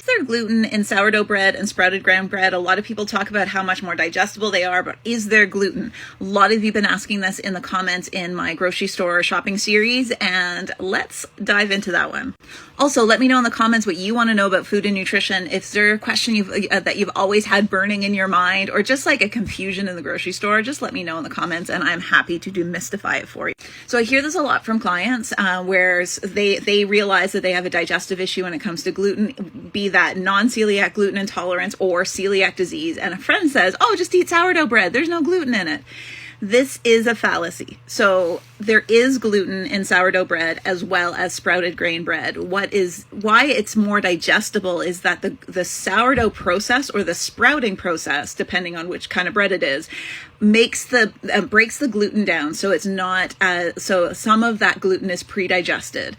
Is there gluten in sourdough bread and sprouted grain bread? A lot of people talk about how much more digestible they are, but is there gluten? A lot of you have been asking this in the comments in my grocery store shopping series, and let's dive into that one. Also, let me know in the comments what you want to know about food and nutrition. If there's a question that you've always had burning in your mind, or just like a confusion in the grocery store, just let me know in the comments, and I'm happy to demystify it for you. So I hear this a lot from clients, where they realize that they have a digestive issue when it comes to gluten, be that non-celiac gluten intolerance or celiac disease, and a friend says, oh, just eat sourdough bread, there's no gluten in it. This is a fallacy. So there is gluten in sourdough bread as well as sprouted grain bread. Why it's more digestible is that the sourdough process, or the sprouting process, depending on which kind of bread it is, breaks the gluten down. So it's not so some of that gluten is pre-digested,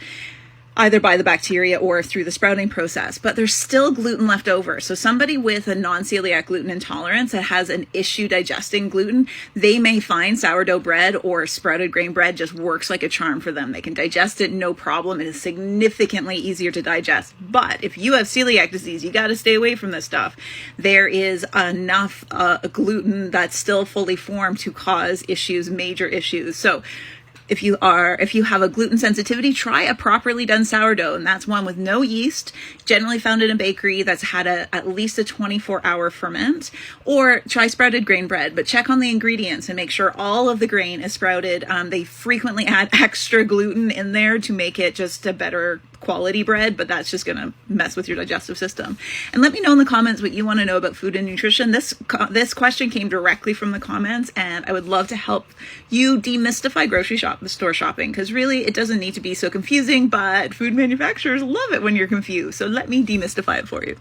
either by the bacteria or through the sprouting process, but there's still gluten left over. So somebody with a non-celiac gluten intolerance that has an issue digesting gluten, they may find sourdough bread or sprouted grain bread just works like a charm for them. They can digest it, no problem. It is significantly easier to digest. But if you have celiac disease, you got to stay away from this stuff. There is enough gluten that's still fully formed to cause issues, major issues. So if you have a gluten sensitivity, try a properly done sourdough, and that's one with no yeast, generally found in a bakery that's had at least a 24-hour ferment, or try sprouted grain bread, but check on the ingredients and make sure all of the grain is sprouted. They frequently add extra gluten in there to make it just a better quality bread, but that's just going to mess with your digestive system. And let me know in the comments what you want to know about food and nutrition. This question came directly from the comments, and I would love to help you demystify grocery store shopping, because really it doesn't need to be so confusing, but food manufacturers love it when you're confused. So let me demystify it for you.